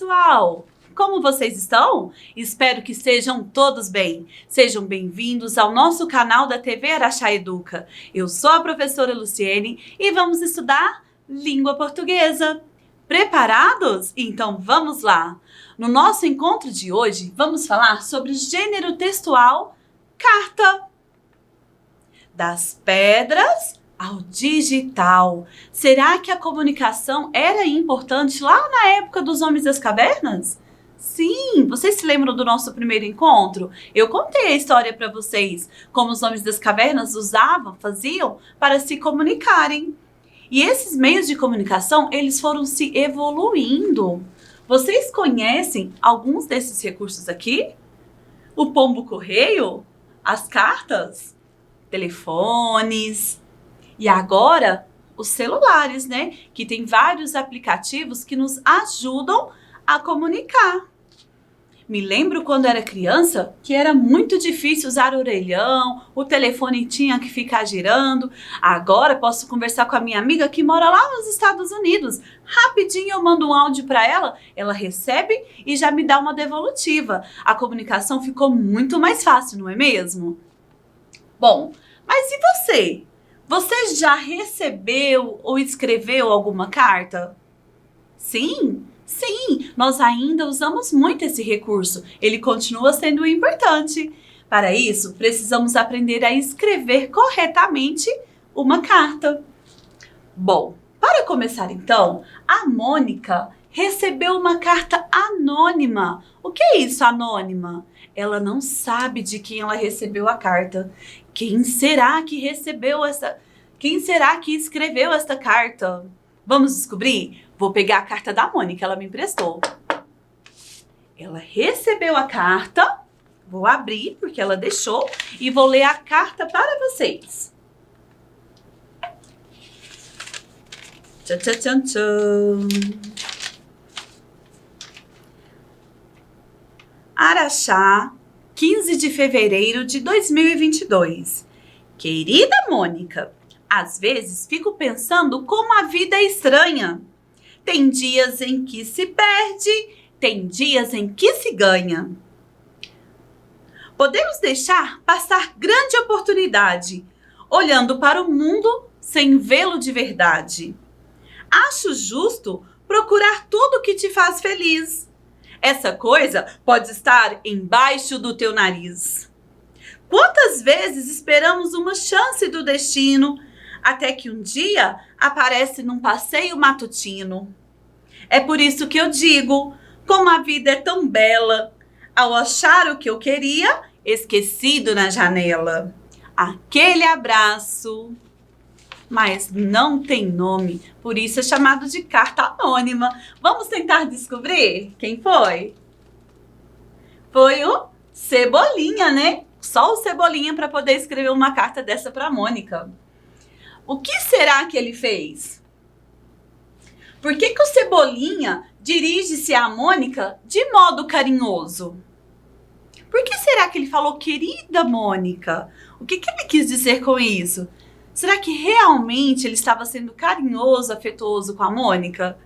pessoal! Como vocês estão? Espero que estejam todos bem. Sejam bem-vindos ao nosso canal da TV Araxá Educa. Eu sou a professora Luciene e vamos estudar língua portuguesa. Preparados? Então vamos lá! No nosso encontro de hoje, vamos falar sobre o gênero textual carta. Das pedras ao digital. Será que a comunicação era importante lá na época dos homens das cavernas? Sim, vocês se lembram do nosso primeiro encontro? Eu contei a história para vocês, como os homens das cavernas faziam para se comunicarem. E esses meios de comunicação, eles foram se evoluindo. Vocês conhecem alguns desses recursos aqui? O pombo-correio? As cartas? Telefones? E agora, os celulares, né? Que tem vários aplicativos que nos ajudam a comunicar. Me lembro quando era criança que era muito difícil usar orelhão, o telefone tinha que ficar girando. Agora posso conversar com a minha amiga que mora lá nos Estados Unidos. Rapidinho eu mando um áudio para ela, ela recebe e já me dá uma devolutiva. A comunicação ficou muito mais fácil, não é mesmo? Bom, mas e você? Você já recebeu ou escreveu alguma carta? Sim, nós ainda usamos muito esse recurso. Ele continua sendo importante. Para isso, precisamos aprender a escrever corretamente uma carta. Bom, para começar então, a Mônica recebeu uma carta anônima. O que é isso, anônima? Ela não sabe de quem ela recebeu a carta. Quem será que escreveu esta carta? Vamos descobrir? Vou pegar a carta da Mônica, ela me emprestou. Ela recebeu a carta, vou abrir porque ela deixou e vou ler a carta para vocês. Tchan, tchan, tchan, tchan. Araxá, 15 de fevereiro de 2022. Querida Mônica, às vezes fico pensando como a vida é estranha. Tem dias em que se perde, tem dias em que se ganha. Podemos deixar passar grande oportunidade, olhando para o mundo sem vê-lo de verdade. Acho justo procurar tudo que te faz feliz. Essa coisa pode estar embaixo do teu nariz. Quantas vezes esperamos uma chance do destino, até que um dia aparece num passeio matutino. É por isso que eu digo, como a vida é tão bela, ao achar o que eu queria, esquecido na janela. Aquele abraço, mas não tem nome, por isso é chamado de carta anônima. Vamos tentar descobrir quem foi? Foi o Cebolinha, né? Só o Cebolinha para poder escrever uma carta dessa para Mônica. O que será que ele fez? Por que o Cebolinha dirige-se à Mônica de modo carinhoso? Por que será que ele falou querida Mônica? O que ele quis dizer com isso? Será que realmente ele estava sendo carinhoso, afetuoso com a Mônica?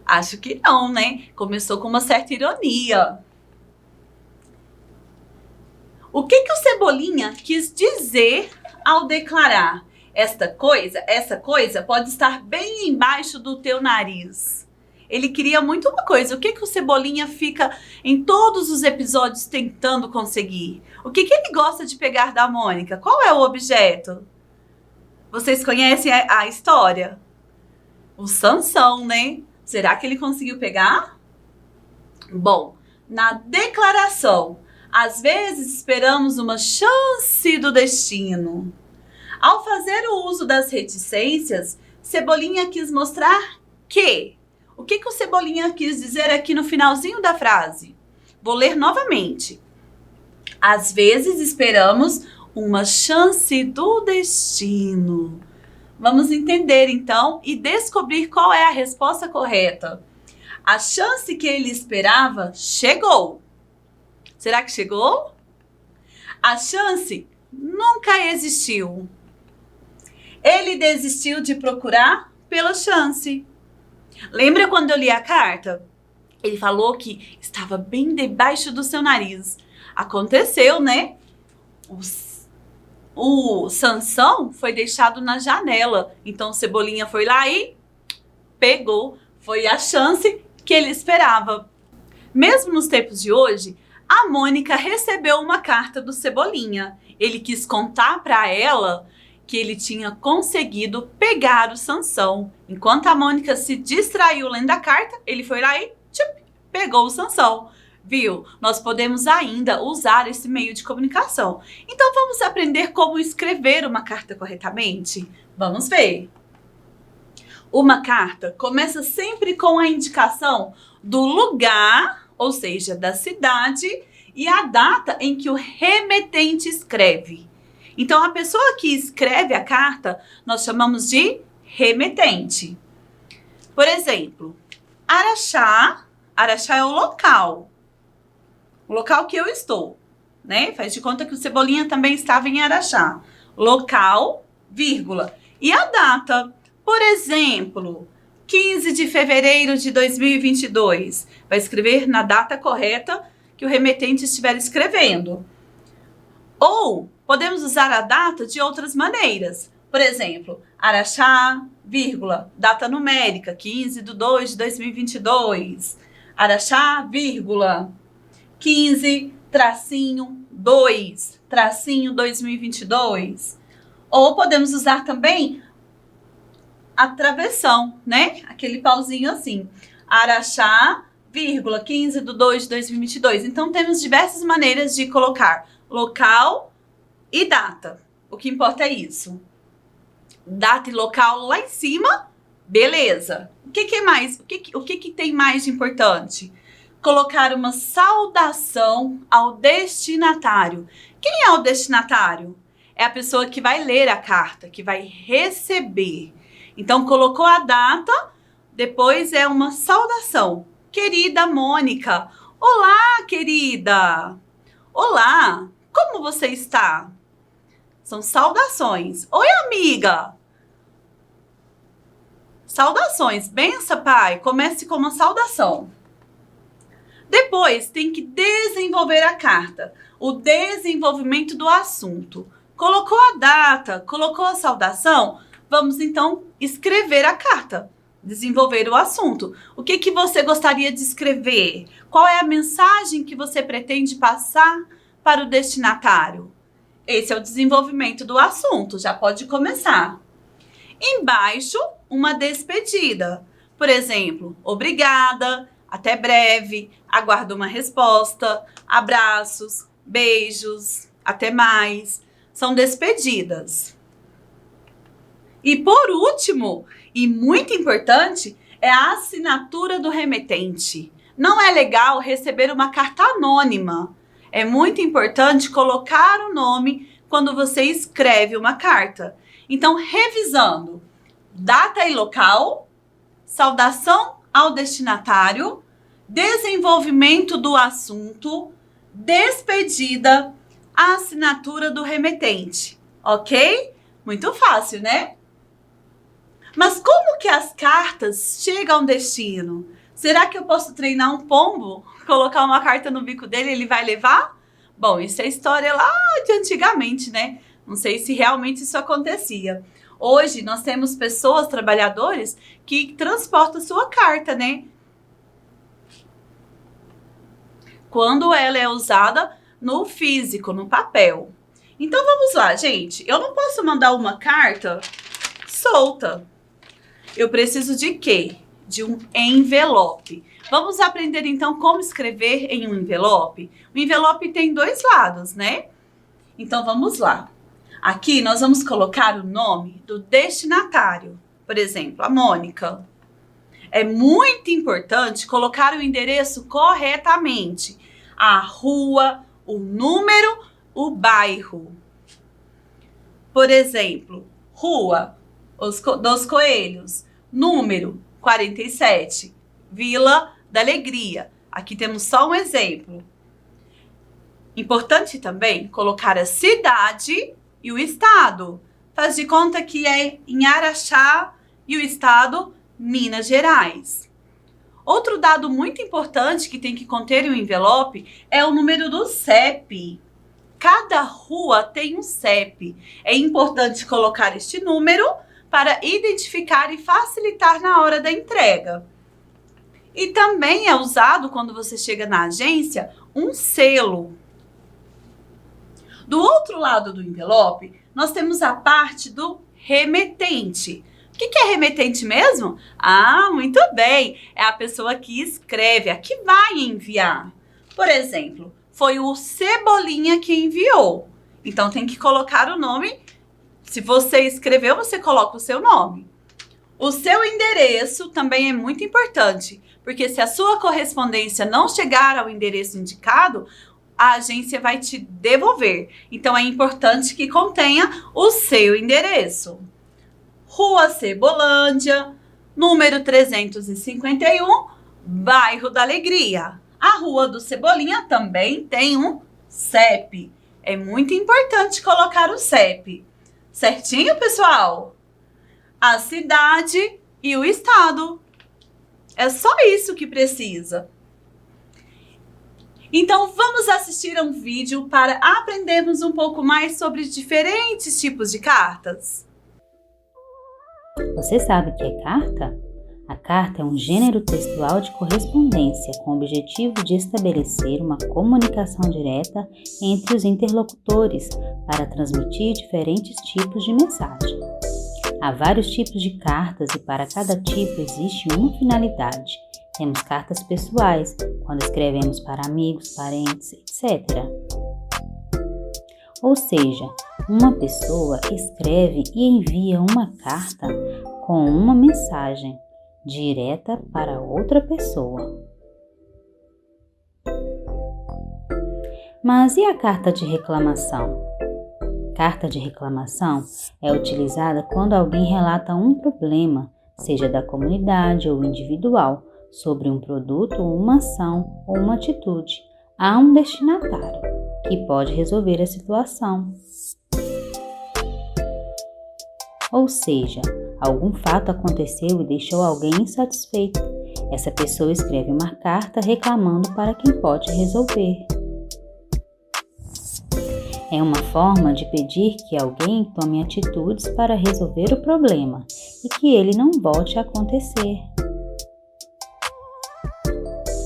Acho que não, né? Começou com uma certa ironia. O que o Cebolinha quis dizer ao declarar essa coisa pode estar bem embaixo do teu nariz? Ele queria muito uma coisa. O que o Cebolinha fica em todos os episódios tentando conseguir? O que ele gosta de pegar da Mônica? Qual é o objeto? Vocês conhecem a história? O Sansão, né? Será que ele conseguiu pegar? Bom, na declaração, às vezes esperamos uma chance do destino. Ao fazer o uso das reticências, Cebolinha quis mostrar que... O que o Cebolinha quis dizer aqui no finalzinho da frase? Vou ler novamente. Às vezes esperamos uma chance do destino. Vamos entender então e descobrir qual é a resposta correta. A chance que ele esperava chegou. Será que chegou? A chance nunca existiu. Ele desistiu de procurar pela chance. Lembra quando eu li a carta? Ele falou que estava bem debaixo do seu nariz. Aconteceu, né? O Sansão foi deixado na janela. Então Cebolinha foi lá e pegou. Foi a chance que ele esperava. Mesmo nos tempos de hoje, a Mônica recebeu uma carta do Cebolinha. Ele quis contar para ela que ele tinha conseguido pegar o Sansão. Enquanto a Mônica se distraiu lendo a carta, ele foi lá e pegou o Sansão. Viu? Nós podemos ainda usar esse meio de comunicação. Então vamos aprender como escrever uma carta corretamente? Vamos ver. Uma carta começa sempre com a indicação do lugar, ou seja, da cidade, e a data em que o remetente escreve. Então, a pessoa que escreve a carta, nós chamamos de remetente. Por exemplo, Araxá. Araxá é o local que eu estou, né? Faz de conta que o Cebolinha também estava em Araxá. Local, vírgula. E a data, por exemplo, 15 de fevereiro de 2022. Vai escrever na data correta que o remetente estiver escrevendo. Ou podemos usar a data de outras maneiras. Por exemplo, Araxá, vírgula, data numérica, 15/2 de 2022. Araxá, vírgula, 15-2-2022. Ou podemos usar também a travessão, né? Aquele pauzinho assim. Araxá, vírgula, 15/2 de 2022. Então, temos diversas maneiras de colocar local e data. O que importa é isso. Data e local lá em cima, beleza. O que mais? O que tem mais de importante? Colocar uma saudação ao destinatário. Quem é o destinatário? É a pessoa que vai ler a carta, que vai receber. Então, colocou a data, depois é uma saudação. Querida Mônica. Olá, querida. Olá, como você está? São saudações. Oi, amiga. Saudações. Benção, pai. Comece com uma saudação. Depois, tem que desenvolver a carta. O desenvolvimento do assunto. Colocou a data, colocou a saudação, vamos então escrever a carta. Desenvolver o assunto. O que você gostaria de escrever? Qual é a mensagem que você pretende passar para o destinatário? Esse é o desenvolvimento do assunto, já pode começar. Embaixo, uma despedida. Por exemplo, obrigada, até breve, aguardo uma resposta, abraços, beijos, até mais. São despedidas. E por último, e muito importante, é a assinatura do remetente. Não é legal receber uma carta anônima. É muito importante colocar o nome quando você escreve uma carta. Então, revisando, data e local, saudação ao destinatário, desenvolvimento do assunto, despedida, a assinatura do remetente, ok? Muito fácil, né? Mas como que as cartas chegam ao destino? Será que eu posso treinar um pombo? Colocar uma carta no bico dele e ele vai levar? Bom, isso é história lá de antigamente, né? Não sei se realmente isso acontecia. Hoje nós temos pessoas, trabalhadores, que transportam sua carta, né? Quando ela é usada no físico, no papel. Então vamos lá, gente. Eu não posso mandar uma carta solta. Eu preciso de quê? De um envelope. Vamos aprender então como escrever em um envelope? O envelope tem dois lados, né? Então vamos lá. Aqui nós vamos colocar o nome do destinatário. Por exemplo, a Mônica. É muito importante colocar o endereço corretamente. A rua, o número, o bairro. Por exemplo, Rua dos Coelhos, número 47, Vila da Alegria. Aqui temos só um exemplo. Importante também colocar a cidade e o estado. Faz de conta que é em Araxá e o estado Minas Gerais. Outro dado muito importante que tem que conter em um envelope é o número do CEP. Cada rua tem um CEP. É importante colocar este número para identificar e facilitar na hora da entrega. E também é usado, quando você chega na agência, um selo. Do outro lado do envelope, nós temos a parte do remetente. O que é remetente mesmo? Ah, muito bem! É a pessoa que escreve, a que vai enviar. Por exemplo, foi o Cebolinha que enviou. Então, tem que colocar o nome. Se você escreveu, você coloca o seu nome. O seu endereço também é muito importante, porque se a sua correspondência não chegar ao endereço indicado, a agência vai te devolver. Então, é importante que contenha o seu endereço. Rua Cebolândia, número 351, bairro da Alegria. A Rua do Cebolinha também tem um CEP. É muito importante colocar o CEP. Certinho, pessoal? A cidade e o estado. É só isso que precisa. Então, vamos assistir a um vídeo para aprendermos um pouco mais sobre diferentes tipos de cartas. Você sabe o que é carta? A carta é um gênero textual de correspondência com o objetivo de estabelecer uma comunicação direta entre os interlocutores para transmitir diferentes tipos de mensagem. Há vários tipos de cartas e para cada tipo existe uma finalidade. Temos cartas pessoais, quando escrevemos para amigos, parentes, etc. Ou seja, uma pessoa escreve e envia uma carta com uma mensagem direta para outra pessoa. Mas e a carta de reclamação? Carta de reclamação é utilizada quando alguém relata um problema, seja da comunidade ou individual, sobre um produto, uma ação ou uma atitude, a um destinatário, que pode resolver a situação. Ou seja, algum fato aconteceu e deixou alguém insatisfeito. Essa pessoa escreve uma carta reclamando para quem pode resolver. É uma forma de pedir que alguém tome atitudes para resolver o problema e que ele não volte a acontecer.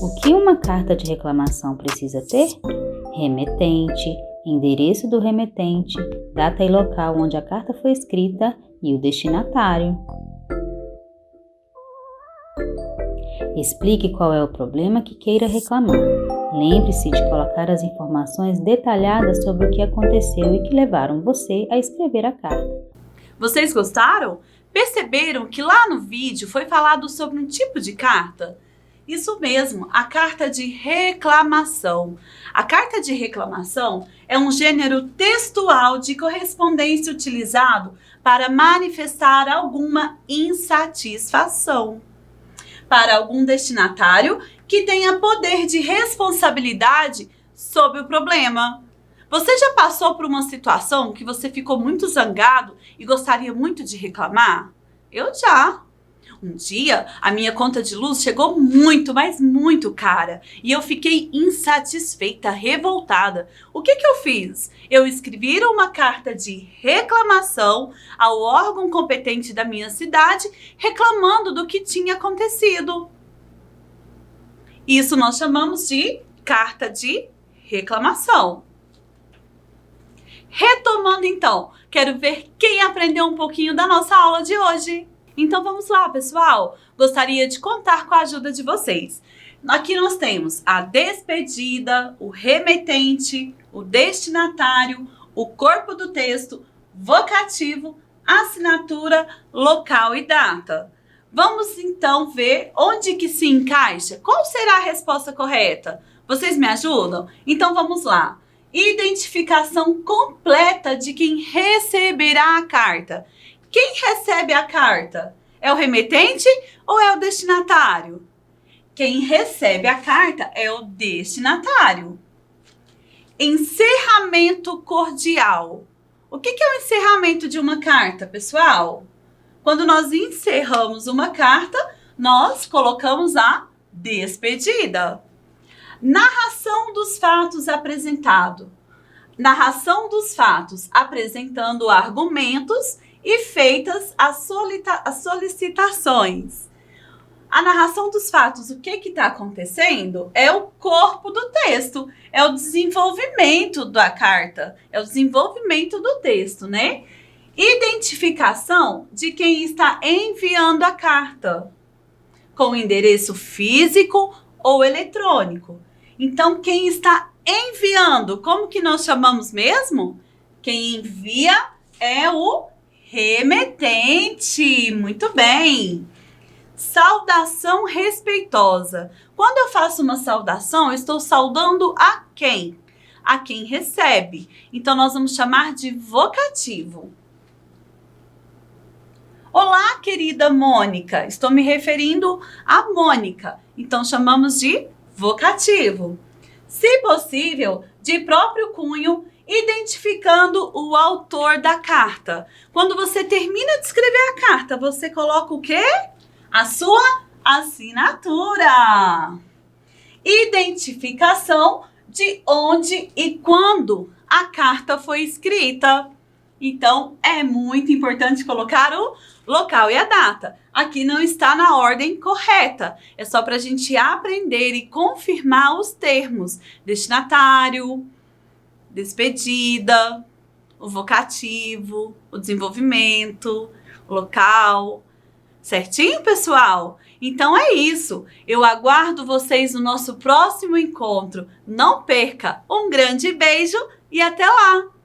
O que uma carta de reclamação precisa ter? Remetente, endereço do remetente, data e local onde a carta foi escrita e o destinatário. Explique qual é o problema que queira reclamar. Lembre-se de colocar as informações detalhadas sobre o que aconteceu e que levaram você a escrever a carta. Vocês gostaram? Perceberam que lá no vídeo foi falado sobre um tipo de carta? Isso mesmo, a carta de reclamação. A carta de reclamação é um gênero textual de correspondência utilizado para manifestar alguma insatisfação para algum destinatário que tenha poder de responsabilidade sobre o problema. Você já passou por uma situação que você ficou muito zangado e gostaria muito de reclamar? Eu já. Um dia, a minha conta de luz chegou muito, mas muito cara. E eu fiquei insatisfeita, revoltada. O que eu fiz? Eu escrevi uma carta de reclamação ao órgão competente da minha cidade, reclamando do que tinha acontecido. Isso nós chamamos de carta de reclamação. Retomando então, quero ver quem aprendeu um pouquinho da nossa aula de hoje. Então vamos lá, pessoal! Gostaria de contar com a ajuda de vocês. Aqui nós temos a despedida, o remetente, o destinatário, o corpo do texto, vocativo, assinatura, local e data. Vamos então ver onde que se encaixa. Qual será a resposta correta? Vocês me ajudam? Então vamos lá. Identificação completa de quem receberá a carta. Quem recebe a carta? É o remetente ou é o destinatário? Quem recebe a carta é o destinatário. Encerramento cordial. O que é o encerramento de uma carta, pessoal? Quando nós encerramos uma carta, nós colocamos a despedida. Narração dos fatos apresentado. Narração dos fatos apresentando argumentos e feitas as solicitações. A narração dos fatos, o que está acontecendo? É o corpo do texto, é o desenvolvimento da carta, é o desenvolvimento do texto, né? Identificação de quem está enviando a carta, com endereço físico ou eletrônico. Então, quem está enviando, como que nós chamamos mesmo? Quem envia é o remetente. Muito bem. Saudação respeitosa. Quando eu faço uma saudação, eu estou saudando a quem? A quem recebe. Então, nós vamos chamar de vocativo. Olá, querida Mônica. Estou me referindo a Mônica. Então, chamamos de vocativo. Se possível, de próprio cunho, identificando o autor da carta. Quando você termina de escrever a carta, você coloca o quê? A sua assinatura. Identificação de onde e quando a carta foi escrita. Então, é muito importante colocar o local e a data. Aqui não está na ordem correta. É só para a gente aprender e confirmar os termos. Destinatário, despedida, o vocativo, o desenvolvimento, o local. Certinho, pessoal? Então é isso. Eu aguardo vocês no nosso próximo encontro. Não perca! Um grande beijo e até lá!